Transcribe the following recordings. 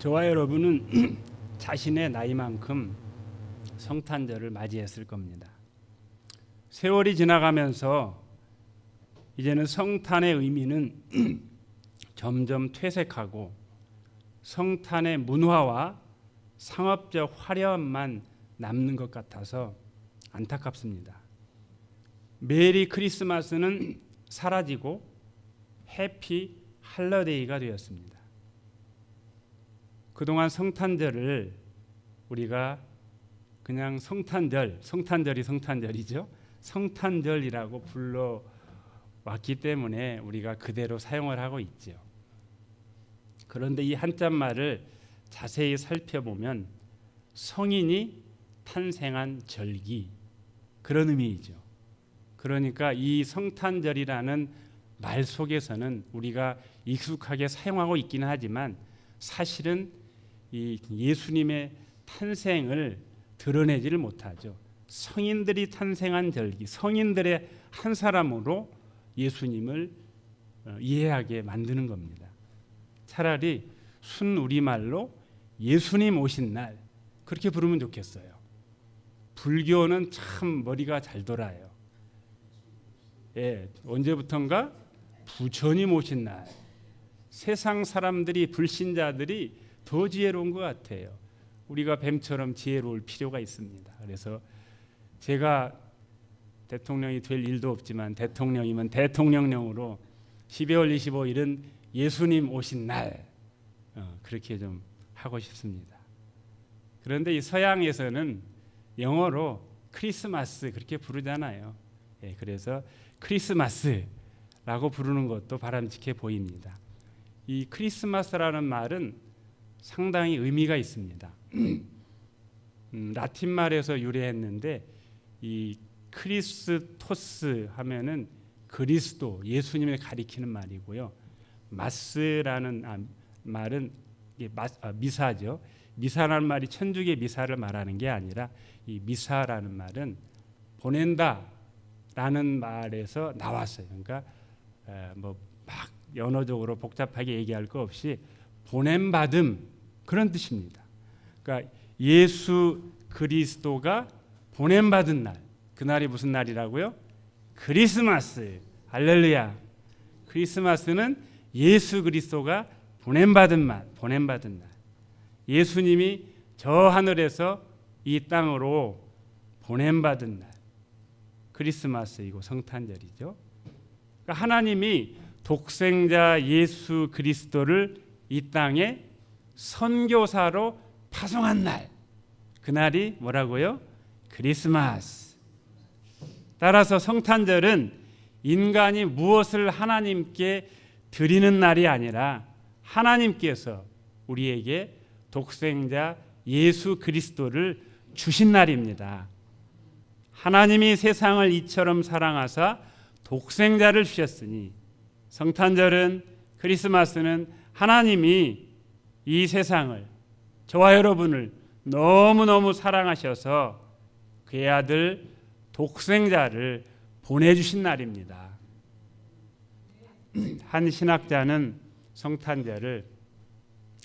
저와 여러분은 자신의 나이만큼 성탄절을 맞이했을 겁니다. 세월이 지나가면서 이제는 성탄의 의미는 점점 퇴색하고 성탄의 문화와 상업적 화려함만 남는 것 같아서 안타깝습니다. 메리 크리스마스는 사라지고 해피 할러데이가 되었습니다. 그동안 성탄절을 우리가 그냥 성탄절이 성탄절이죠. 성탄절이라고 불러왔기 때문에 우리가 그대로 사용을 하고 있죠. 그런데 이 한자말을 자세히 살펴보면 성인이 탄생한 절기, 그런 의미이죠. 그러니까 이 성탄절이라는 말 속에서는 우리가 익숙하게 사용하고 있기는 하지만 사실은 이 예수님의 탄생을 드러내지를 못하죠. 성인들이 탄생한 절기, 성인들의 한 사람으로 예수님을 이해하게 만드는 겁니다. 차라리 순 우리말로 예수님 오신 날 그렇게 부르면 좋겠어요. 불교는 참 머리가 잘 돌아요. 언제부턴가 부처님 오신 날, 세상 사람들이 불신자들이 더 지혜로운 것 같아요. 우리가 뱀처럼 지혜로울 필요가 있습니다. 그래서 제가 대통령이 될 일도 없지만 대통령이면 대통령령으로 12월 25일은 예수님 오신 날 그렇게 좀 하고 싶습니다. 그런데 이 서양에서는 영어로 크리스마스 그렇게 부르잖아요. 그래서 크리스마스라고 부르는 것도 바람직해 보입니다. 이 크리스마스라는 말은 상당히 의미가 있습니다. 라틴 말에서 유래했는데 이 크리스토스 하면은 그리스도 예수님을 가리키는 말이고요. 마스라는 말은 미사죠. 미사라는 말이 천주교 미사를 말하는 게 아니라 이 미사라는 말은 보낸다라는 말에서 나왔어요. 그러니까 뭐 막 언어적으로 복잡하게 얘기할 거 없이 보냄받음 그런 뜻입니다. 그러니까 예수 그리스도가 보냄받은 날, 그날이 무슨 날이라고요? 크리스마스. 할렐루야. 크리스마스는 예수 그리스도가 보냄받은 날. 예수님이 저 하늘에서 이 땅으로 보냄받은 날. 크리스마스이고 성탄절이죠. 그러니까 하나님이 독생자 예수 그리스도를 이 땅에 선교사로 파송한 날. 그날이 뭐라고요? 크리스마스. 따라서 성탄절은 인간이 무엇을 하나님께 드리는 날이 아니라 하나님께서 우리에게 독생자 예수 그리스도를 주신 날입니다. 하나님이 세상을 이처럼 사랑하사 독생자를 주셨으니 성탄절은 크리스마스는 하나님이 이 세상을 저와 여러분을 너무너무 사랑하셔서 그의 아들 독생자를 보내주신 날입니다. 한 신학자는 성탄절을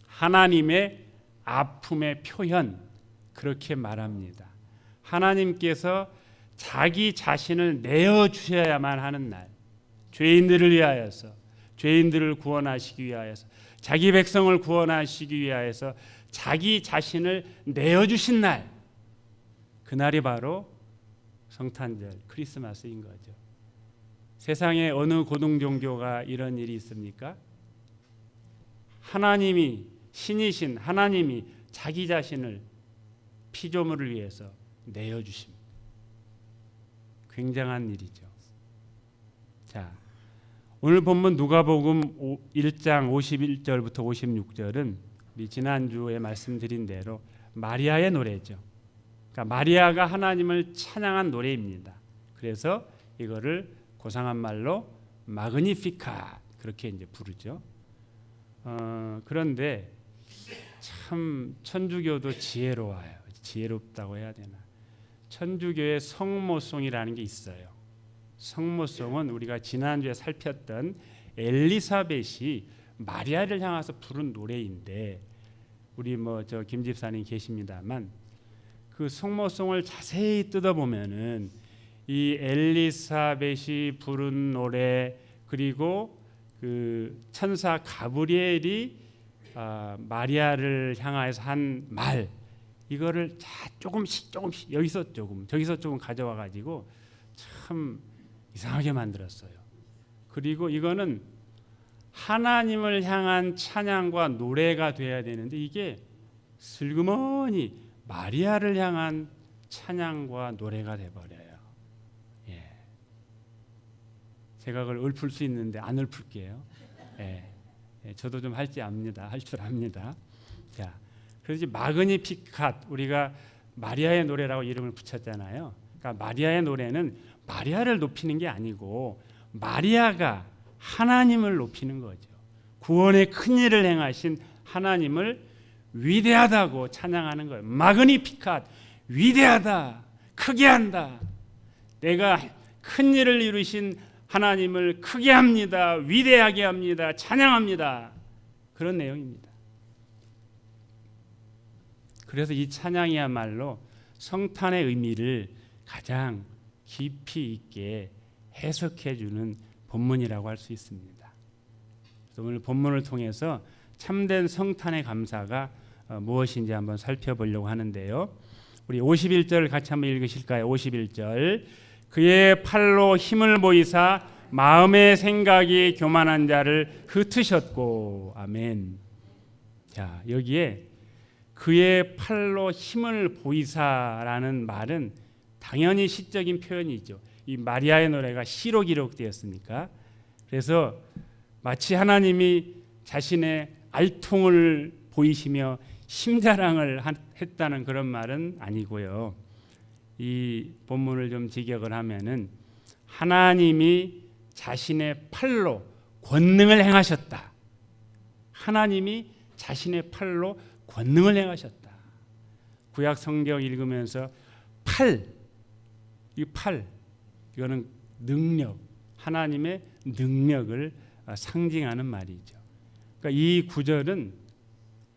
하나님의 아픔의 표현 그렇게 말합니다. 하나님께서 자기 자신을 내어주셔야만 하는 날, 죄인들을 위하여서, 죄인들을 구원하시기 위하여서, 자기 백성을 구원하시기 위하여서 자기 자신을 내어주신 날, 그날이 바로 성탄절, 크리스마스인 거죠. 세상에 어느 고등종교가 이런 일이 있습니까? 하나님이, 신이신 하나님이 자기 자신을 피조물을 위해서 내어주십니다. 굉장한 일이죠. 자, 오늘 본문 누가복음 1장 51절부터 56절은 우리 지난주에 말씀드린 대로 마리아의 노래죠. 그러니까 마리아가 하나님을 찬양한 노래입니다. 그래서 이거를 고상한 말로 마그니피카 그렇게 이제 부르죠. 그런데 참 천주교도 지혜로워요. 지혜롭다고 해야 되나? 천주교의 성모송이라는 게 있어요. 성모송은 우리가 지난주에 살폈던 엘리사벳이 마리아를 향해서 부른 노래인데 우리 저 김 집사님 계십니다만 그 성모송을 자세히 뜯어보면은 이 엘리사벳이 부른 노래 그리고 그 천사 가브리엘이 마리아를 향하여서 한 말 이거를 조금씩 여기서 조금 저기서 조금 가져와 가지고 참 이상하게 만들었어요. 그리고 이거는 하나님을 향한 찬양과 노래가 돼야 되는데 이게 슬그머니 마리아를 향한 찬양과 노래가 돼버려요. 예. 제가 그걸 읊을 수 있는데 안 읊을게요. 예. 예. 저도 좀 할 줄 압니다. 자, 그래서 마그니피캇 우리가 마리아의 노래라고 이름을 붙였잖아요. 그러니까 마리아의 노래는 마리아를 높이는 게 아니고 마리아가 하나님을 높이는 거죠. 구원의 큰 일을 행하신 하나님을 위대하다고 찬양하는 거예요. 마그니피캇 위대하다, 크게 한다. 내가 큰 일을 이루신 하나님을 크게 합니다. 위대하게 합니다. 찬양합니다. 그런 내용입니다. 그래서 이 찬양이야말로 성탄의 의미를 가장 깊이 있게 해석해 주는 본문이라고 할 수 있습니다. 그래서 오늘 본문을 통해서 참된 성탄의 감사가 무엇인지 한번 살펴보려고 하는데요. 우리 51절 같이 한번 읽으실까요? 51절 그의 팔로 힘을 보이사 마음의 생각이 교만한 자를 흩으셨고 아멘. 자, 여기에 그의 팔로 힘을 보이사라는 말은 당연히 시적인 표현이죠. 이 마리아의 노래가 시로 기록되었으니까. 그래서 마치 하나님이 자신의 알통을 보이시며 심자랑을 했다는 그런 말은 아니고요. 이 본문을 좀 직역을 하면은 하나님이 자신의 팔로 권능을 행하셨다. 하나님이 자신의 팔로 권능을 행하셨다. 구약 성경 읽으면서 이거는 능력, 하나님의 능력을 상징하는 말이죠. 그러니까 이 구절은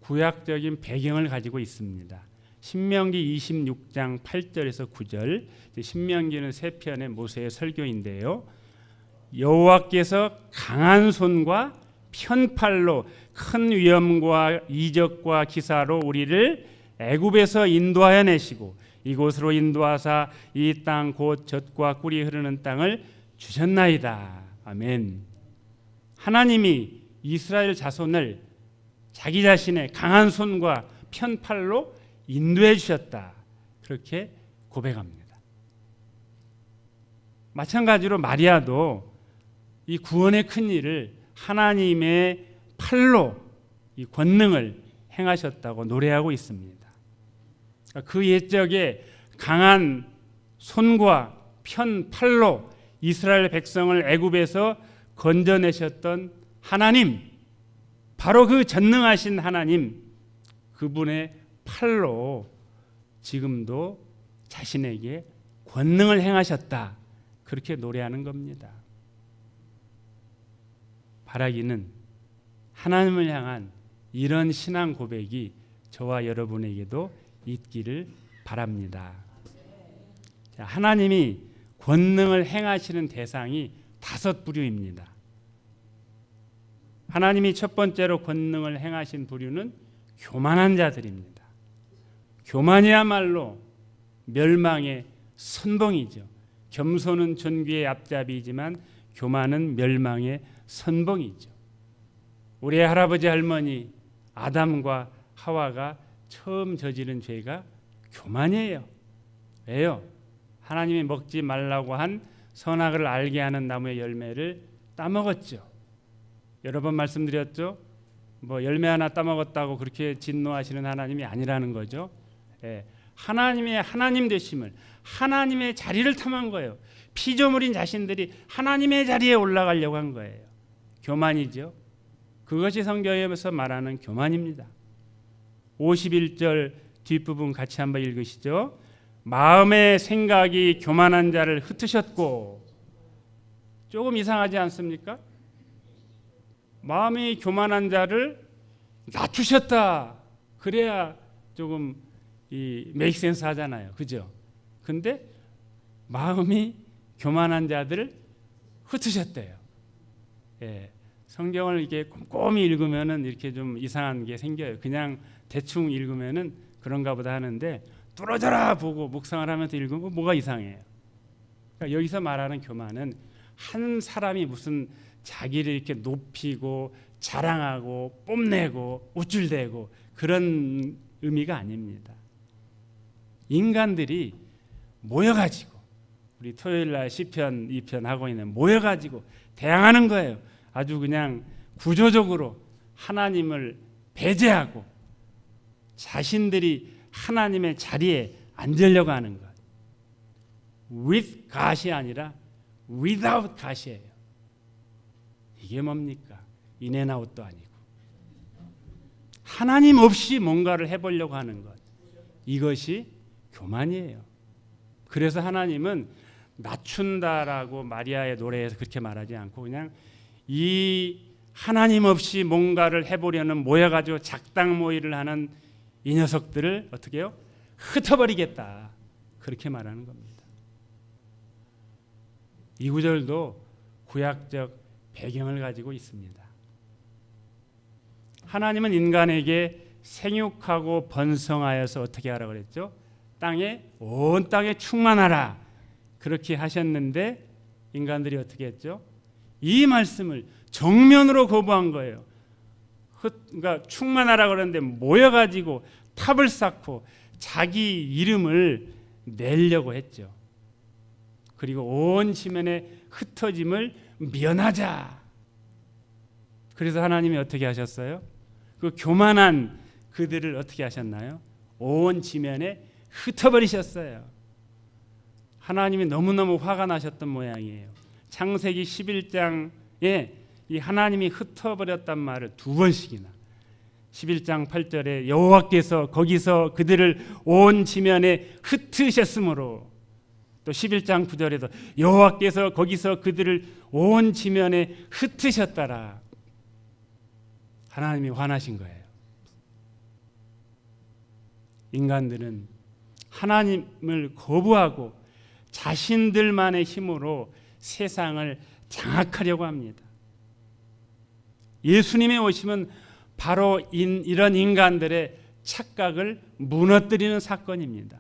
구약적인 배경을 가지고 있습니다. 신명기 26장 8절에서 9절, 신명기는 세 편의 모세의 설교인데요. 여호와께서 강한 손과 편팔로 큰 위엄과 이적과 기사로 우리를 애굽에서 인도하여 내시고 이곳으로 인도하사 이 땅 곧 젖과 꿀이 흐르는 땅을 주셨나이다. 아멘. 하나님이 이스라엘 자손을 자기 자신의 강한 손과 편팔로 인도해 주셨다. 그렇게 고백합니다. 마찬가지로 마리아도 이 구원의 큰 일을 하나님의 팔로 이 권능을 행하셨다고 노래하고 있습니다. 그 옛적에 강한 손과 편팔로 이스라엘 백성을 애굽에서 건져내셨던 하나님, 바로 그 전능하신 하나님, 그분의 팔로 지금도 자신에게 권능을 행하셨다. 그렇게 노래하는 겁니다. 바라기는 하나님을 향한 이런 신앙 고백이 저와 여러분에게도 있기를 바랍니다. 자, 하나님이 권능을 행하시는 대상이 5부류입니다. 하나님이 첫 번째로 권능을 행하신 부류는 교만한 자들입니다. 교만이야말로 멸망의 선봉이죠. 겸손은 존귀의 앞잡이지만 교만은 멸망의 선봉이죠. 우리 할아버지 할머니 아담과 하와가 처음 저지른 죄가 교만이에요. 왜요? 하나님이 먹지 말라고 한 선악을 알게 하는 나무의 열매를 따먹었죠. 여러 번 말씀드렸죠. 열매 하나 따먹었다고 그렇게 진노하시는 하나님이 아니라는 거죠. 하나님의 하나님 되심을, 하나님의 자리를 탐한 거예요. 피조물인 자신들이 하나님의 자리에 올라가려고 한 거예요. 교만이죠. 그것이 성경에서 말하는 교만입니다. 51절 뒷부분 같이 한번 읽으시죠. 마음의 생각이 교만한 자를 흩으셨고, 조금 이상하지 않습니까? 마음이 교만한 자를 낮추셨다. 그래야 조금 이 메이크 센스 하잖아요. 그죠? 근데 마음이 교만한 자들을 흩으셨대요. 예. 성경을 이렇게 꼼꼼히 읽으면은 이렇게 좀 이상한 게 생겨요. 그냥 대충 읽으면은 그런가 보다 하는데 뚫어져라 보고 묵상을 하면서 읽으면 뭐가 이상해요. 그러니까 여기서 말하는 교만은 한 사람이 무슨 자기를 이렇게 높이고 자랑하고 뽐내고 우쭐대고 그런 의미가 아닙니다. 인간들이 모여가지고 우리 토요일날 시편 2편 하고 있는 모여가지고 대항하는 거예요. 아주 그냥 구조적으로 하나님을 배제하고 자신들이 하나님의 자리에 앉으려고 하는 것. With God이 아니라 without God이에요. 이게 뭡니까? 인앤아웃도 아니고 하나님 없이 뭔가를 해보려고 하는 것. 이것이 교만이에요. 그래서 하나님은 낮춘다라고 마리아의 노래에서 그렇게 말하지 않고 그냥 이 하나님 없이 뭔가를 해보려는 모여가지고 작당 모의를 하는 이 녀석들을 어떻게 해요? 흩어버리겠다. 그렇게 말하는 겁니다. 이 구절도 구약적 배경을 가지고 있습니다. 하나님은 인간에게 생육하고 번성하여서 어떻게 하라고 그랬죠? 온 땅에 충만하라. 그렇게 하셨는데 인간들이 어떻게 했죠? 이 말씀을 정면으로 거부한 거예요. 그러니까 충만하라 그러는데 모여가지고 탑을 쌓고 자기 이름을 내려고 했죠. 그리고 온 지면에 흩어짐을 면하자. 그래서 하나님이 어떻게 하셨어요? 그 교만한 그들을 어떻게 하셨나요? 온 지면에 흩어버리셨어요. 하나님이 너무너무 화가 나셨던 모양이에요. 창세기 11장에 이 하나님이 흩어버렸단 말을 2번씩이나 11장 8절에 여호와께서 거기서 그들을 온 지면에 흩으셨으므로 또 11장 9절에도 여호와께서 거기서 그들을 온 지면에 흩으셨더라. 하나님이 화나신 거예요. 인간들은 하나님을 거부하고 자신들만의 힘으로 세상을 장악하려고 합니다. 예수님의 오심은 바로 이런 인간들의 착각을 무너뜨리는 사건입니다.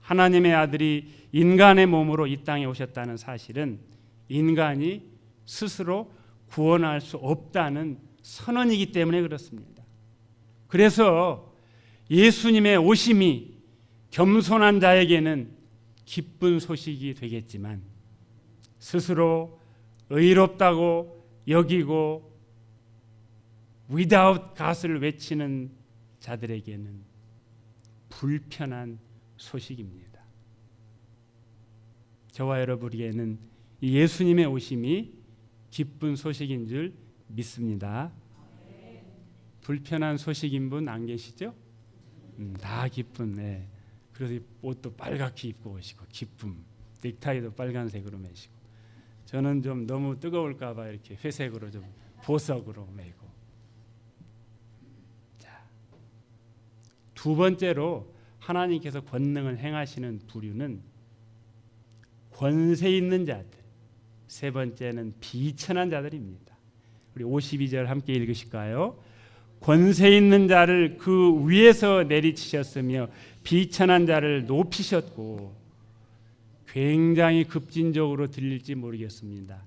하나님의 아들이 인간의 몸으로 이 땅에 오셨다는 사실은 인간이 스스로 구원할 수 없다는 선언이기 때문에 그렇습니다. 그래서 예수님의 오심이 겸손한 자에게는 기쁜 소식이 되겠지만 스스로 의롭다고 여기고 without God을 외치는 자들에게는 불편한 소식입니다. 저와 여러분에게는 이 예수님의 오심이 기쁜 소식인 줄 믿습니다. 불편한 소식인 분 안 계시죠? 다 기쁜. 네. 그래서 옷도 빨갛게 입고 오시고 기쁨, 넥타이도 빨간색으로 매시고 저는 좀 너무 뜨거울까 봐 이렇게 회색으로 좀 보석으로 매고. 자, 두 번째로 하나님께서 권능을 행하시는 부류는 권세 있는 자들, 세 번째는 비천한 자들입니다. 우리 52절 함께 읽으실까요? 권세 있는 자를 그 위에서 내리치셨으며 비천한 자를 높이셨고. 굉장히 급진적으로 들릴지 모르겠습니다.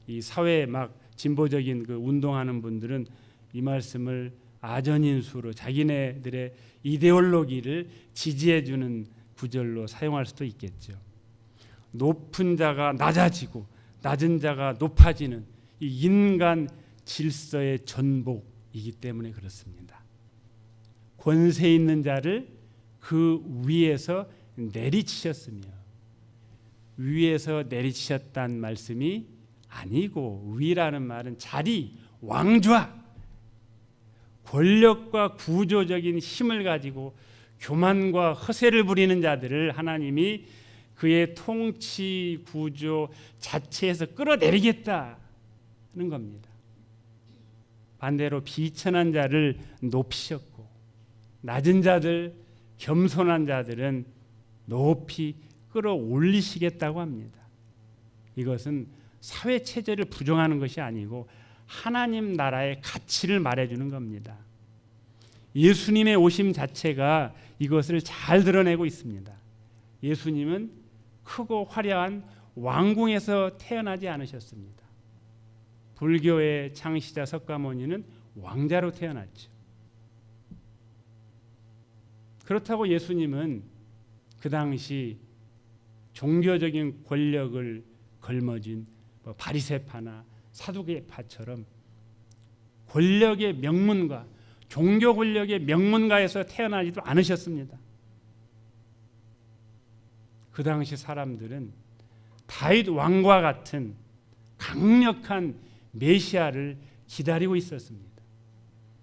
이 사회에 막 진보적인 그 운동하는 분들은 이 말씀을 아전인수로 자기네들의 이데올로기를 지지해주는 구절로 사용할 수도 있겠죠. 높은 자가 낮아지고 낮은 자가 높아지는 이 인간 질서의 전복이기 때문에 그렇습니다. 권세 있는 자를 그 위에서 내리치셨으며, 위에서 내리치셨다는 말씀이 아니고, 위라는 말은 자리, 왕좌, 권력과 구조적인 힘을 가지고 교만과 허세를 부리는 자들을 하나님이 그의 통치 구조 자체에서 끌어내리겠다는 겁니다. 반대로 비천한 자를 높이셨고 낮은 자들, 겸손한 자들은 높이 끌어올리시겠다고 합니다. 이것은 사회 체제를 부정하는 것이 아니고 하나님 나라의 가치를 말해주는 겁니다. 예수님의 오심 자체가 이것을 잘 드러내고 있습니다. 예수님은 크고 화려한 왕궁에서 태어나지 않으셨습니다. 불교의 창시자 석가모니는 왕자로 태어났죠. 그렇다고 예수님은 그 당시 종교적인 권력을 걸머쥔 바리새파나 사두개파처럼 권력의 명문가, 종교 권력의 명문가에서 태어나지도 않으셨습니다. 그 당시 사람들은 다윗 왕과 같은 강력한 메시아를 기다리고 있었습니다.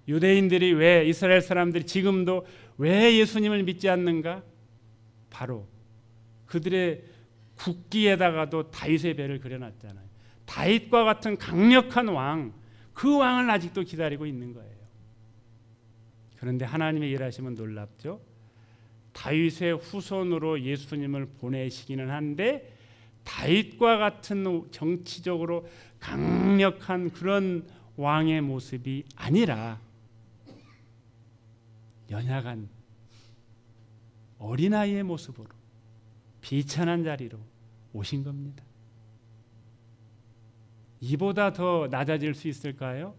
유대인들이 왜, 이스라엘 사람들이 지금도 왜 예수님을 믿지 않는가? 바로 그들의 국기에다가도 다윗의 배를 그려놨잖아요. 다윗과 같은 강력한 왕, 그 왕을 아직도 기다리고 있는 거예요. 그런데 하나님의 일하심은 놀랍죠. 다윗의 후손으로 예수님을 보내시기는 한데 다윗과 같은 정치적으로 강력한 그런 왕의 모습이 아니라 연약한 어린아이의 모습으로 비천한 자리로 오신 겁니다. 이보다 더 낮아질 수 있을까요?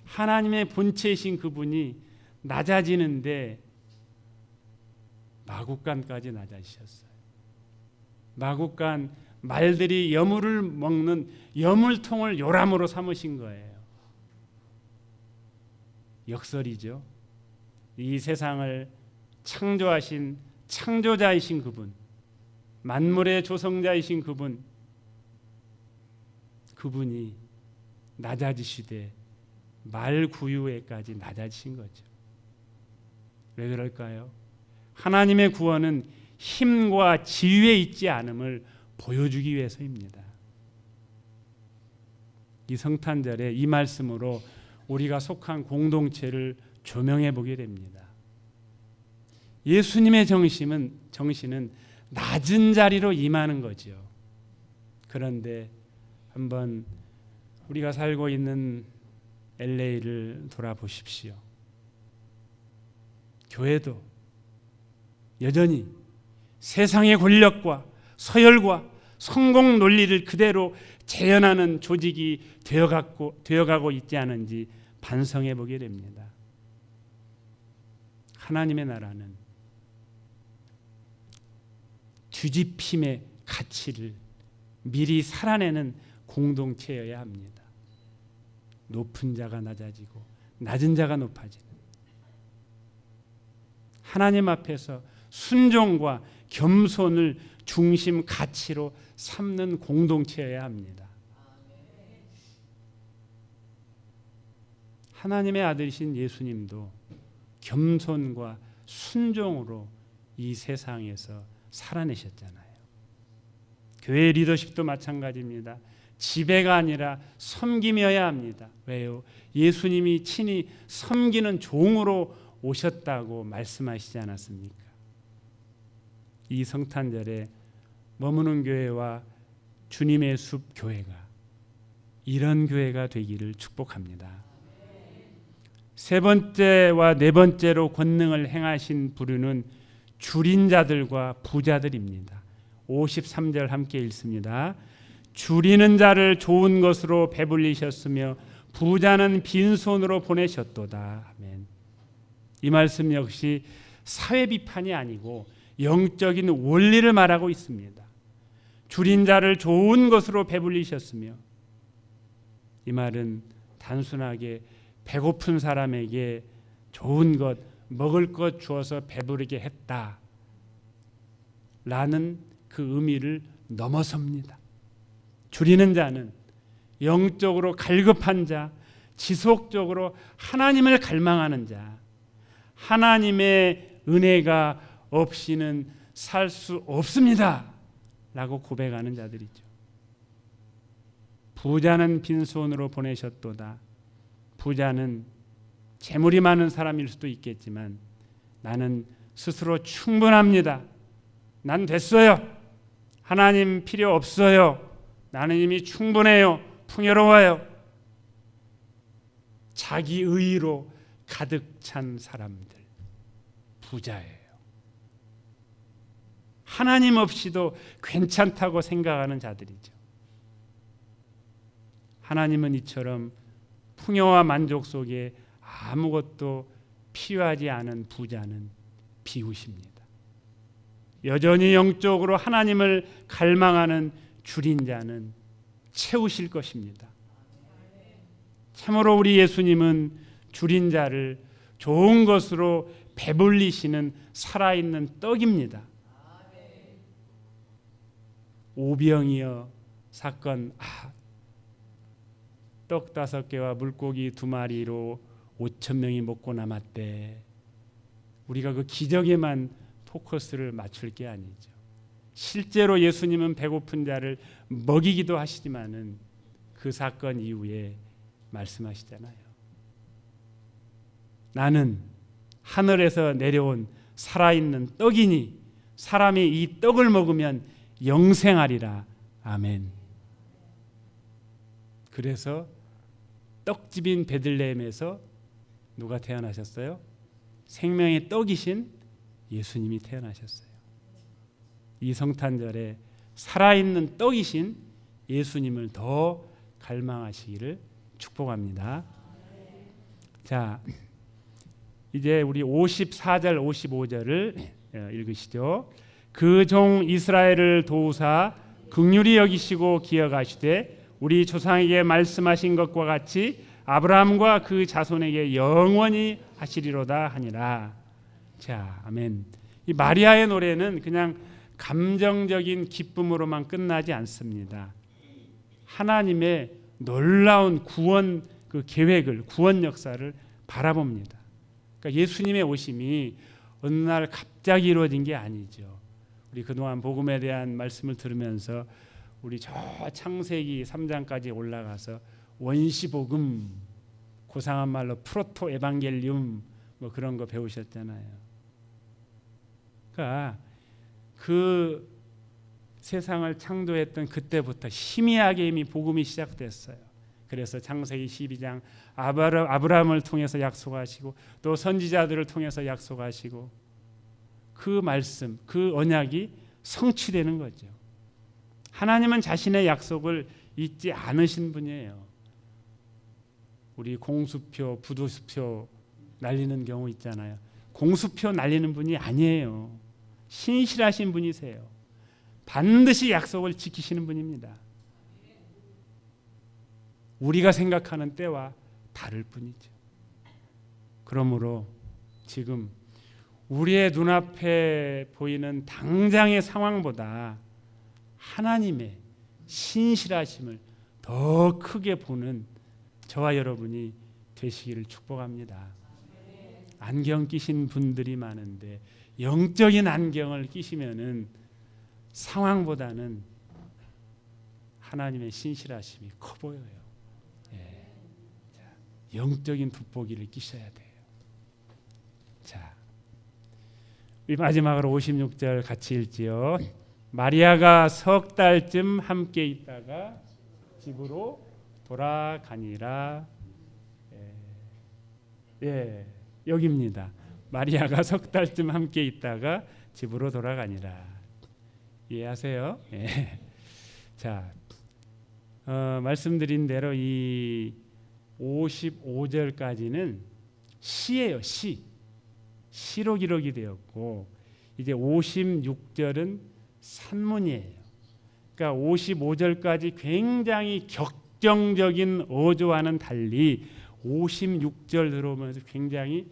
하나님의 본체이신 그분이 낮아지는데 마구간까지 낮아지셨어요. 마구간, 말들이 여물을 먹는 여물통을 요람으로 삼으신 거예요. 역설이죠. 이 세상을 창조하신 창조자이신 그분, 만물의 조성자이신 그분이 낮아지시되 말구유에까지 낮아지신 거죠. 왜 그럴까요? 하나님의 구원은 힘과 지위에 있지 않음을 보여주기 위해서입니다. 이 성탄절에 이 말씀으로 우리가 속한 공동체를 조명해 보게 됩니다. 예수님의 정신은 낮은 자리로 임하는 거죠. 그런데 한번 우리가 살고 있는 LA를 돌아보십시오. 교회도 여전히 세상의 권력과 서열과 성공 논리를 그대로 재현하는 조직이 되어가고 있지 않은지 반성해 보게 됩니다. 하나님의 나라는 뒤집힘의 가치를 미리 살아내는 공동체여야 합니다. 높은 자가 낮아지고 낮은 자가 높아지는, 하나님 앞에서 순종과 겸손을 중심 가치로 삼는 공동체여야 합니다. 하나님의 아들이신 예수님도 겸손과 순종으로 이 세상에서 살아내셨잖아요. 교회 리더십도 마찬가지입니다. 지배가 아니라 섬김이어야 합니다. 왜요? 예수님이 친히 섬기는 종으로 오셨다고 말씀하시지 않았습니까? 이 성탄절에 머무는 교회와 주님의 숲 교회가 이런 교회가 되기를 축복합니다. 세 번째와 네 번째로 권능을 행하신 부류는 줄인 자들과 부자들입니다. 53절 함께 읽습니다. 줄이는 자를 좋은 것으로 배불리셨으며 부자는 빈손으로 보내셨도다. 아멘. 이 말씀 역시 사회 비판이 아니고 영적인 원리를 말하고 있습니다. 줄인 자를 좋은 것으로 배불리셨으며, 이 말은 단순하게 배고픈 사람에게 좋은 것, 먹을 것 주어서 배부르게 했다 라는 그 의미를 넘어섭니다. 줄이는 자는 영적으로 갈급한 자, 지속적으로 하나님을 갈망하는 자, 하나님의 은혜가 없이는 살 수 없습니다 라고 고백하는 자들이죠. 부자는 빈손으로 보내셨도다. 부자는 재물이 많은 사람일 수도 있겠지만 나는 스스로 충분합니다. 난 됐어요. 하나님 필요 없어요. 나는 이미 충분해요. 풍요로워요. 자기 의로 가득 찬 사람들, 부자예요. 하나님 없이도 괜찮다고 생각하는 자들이죠. 하나님은 이처럼 풍요와 만족 속에 아무것도 필요하지 않은 부자는 비우십니다. 여전히 영적으로 하나님을 갈망하는 줄인 자는 채우실 것입니다. 참으로 우리 예수님은 줄인 자를 좋은 것으로 배불리시는 살아있는 떡입니다. 오병이어 사건, 떡 5개와 물고기 2마리로 5,000명이 먹고 남았대. 우리가 그 기적에만 포커스를 맞출 게 아니죠. 실제로 예수님은 배고픈 자를 먹이기도 하시지만은 그 사건 이후에 말씀하시잖아요. 나는 하늘에서 내려온 살아있는 떡이니 사람이 이 떡을 먹으면 영생하리라. 아멘. 그래서 떡집인 베들레헴에서 누가 태어나셨어요? 생명의 떡이신 예수님이 태어나셨어요. 이 성탄절에 살아있는 떡이신 예수님을 더 갈망하시기를 축복합니다. 자, 이제 우리 54절 55절을 읽으시죠. 그 종 이스라엘을 도우사 긍휼히 여기시고 기억하시되 우리 조상에게 말씀하신 것과 같이 아브라함과 그 자손에게 영원히 하시리로다 하니라. 자, 아멘. 이 마리아의 노래는 그냥 감정적인 기쁨으로만 끝나지 않습니다. 하나님의 놀라운 구원 그 계획을, 구원 역사를 바라봅니다. 그러니까 예수님의 오심이 어느 날 갑자기 이루어진 게 아니죠. 우리 그동안 복음에 대한 말씀을 들으면서 우리 저 창세기 3장까지 올라가서 원시복음, 고상한 말로 프로토 에반겔리움 뭐 그런 거 배우셨잖아요. 그러니까 그 세상을 창조했던 그때부터 희미하게 이미 복음이 시작됐어요. 그래서 창세기 12장 아브라함을 통해서 약속하시고 또 선지자들을 통해서 약속하시고 그 말씀, 그 언약이 성취되는 거죠. 하나님은 자신의 약속을 잊지 않으신 분이에요. 우리 공수표, 부도수표 날리는 경우 있잖아요. 공수표 날리는 분이 아니에요. 신실하신 분이세요. 반드시 약속을 지키시는 분입니다. 우리가 생각하는 때와 다를 뿐이죠. 그러므로 지금 우리의 눈앞에 보이는 당장의 상황보다 하나님의 신실하심을 더 크게 보는 저와 여러분이 되시기를 축복합니다. 안경 끼신 분들이 많은데 영적인 안경을 끼시면은 상황보다는 하나님의 신실하심이 커 보여요. 예. 자, 영적인 돋보기를 끼셔야 돼요. 자, 우리 마지막으로 56절 같이 읽지요. 마리아가 석 달쯤 함께 있다가 집으로 돌아가니라. 예, 여기입니다. 마리아가 석 달쯤 함께 있다가 집으로 돌아가니라. 이해하세요? 예. 자, 말씀드린 대로 이 55절까지는 시예요. 시로 기록이 되었고 이제 56절은 산문이에요. 그러니까 55절까지 굉장히 격정적인 어조와는 달리 56절 들어오면서 굉장히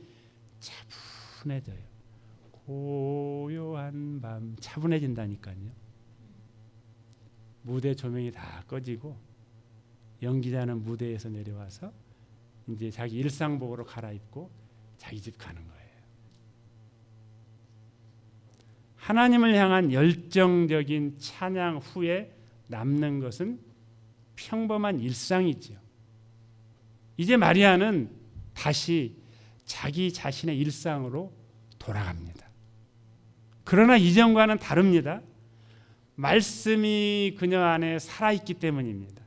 차분해져요. 고요한 밤, 차분해진다니까요. 무대 조명이 다 꺼지고 연기자는 무대에서 내려와서 이제 자기 일상복으로 갈아입고 자기 집 가는 거예요. 하나님을 향한 열정적인 찬양 후에 남는 것은 평범한 일상이죠. 이제 마리아는 다시 자기 자신의 일상으로 돌아갑니다. 그러나 이전과는 다릅니다. 말씀이 그녀 안에 살아있기 때문입니다.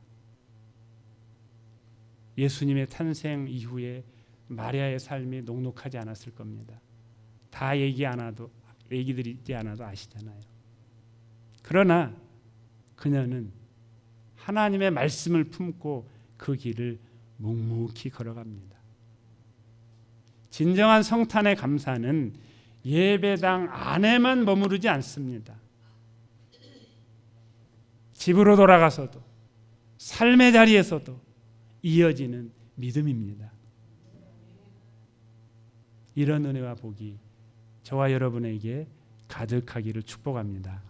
예수님의 탄생 이후에 마리아의 삶이 녹록하지 않았을 겁니다. 다 얘기드리지 않아도 아시잖아요. 그러나 그녀는 하나님의 말씀을 품고 그 길을 묵묵히 걸어갑니다. 진정한 성탄의 감사는 예배당 안에만 머무르지 않습니다. 집으로 돌아가서도 삶의 자리에서도 이어지는 믿음입니다. 이런 은혜와 복이 저와 여러분에게 가득하기를 축복합니다.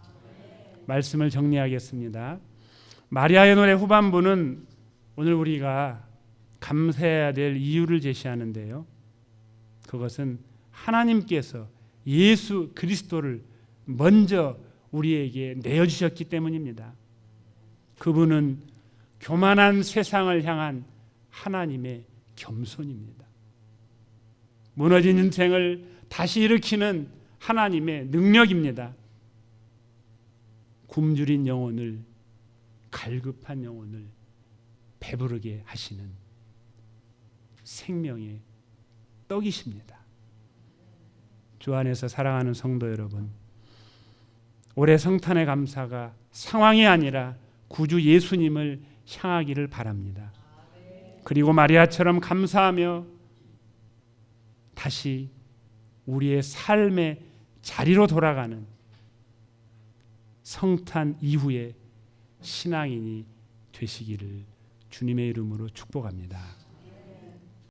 말씀을 정리하겠습니다. 마리아의 노래 후반부는 오늘 우리가 감사해야 될 이유를 제시하는데요. 그것은 하나님께서 예수 그리스도를 먼저 우리에게 내어주셨기 때문입니다. 그분은 교만한 세상을 향한 하나님의 겸손입니다. 무너진 인생을 다시 일으키는 하나님의 능력입니다. 굶주린 영혼을, 갈급한 영혼을 배부르게 하시는 생명의 떡이십니다. 주 안에서 사랑하는 성도 여러분, 올해 성탄의 감사가 상황이 아니라 구주 예수님을 향하기를 바랍니다. 그리고 마리아처럼 감사하며 다시 우리의 삶의 자리로 돌아가는 성탄 이후의 신앙인이 되시기를 주님의 이름으로 축복합니다.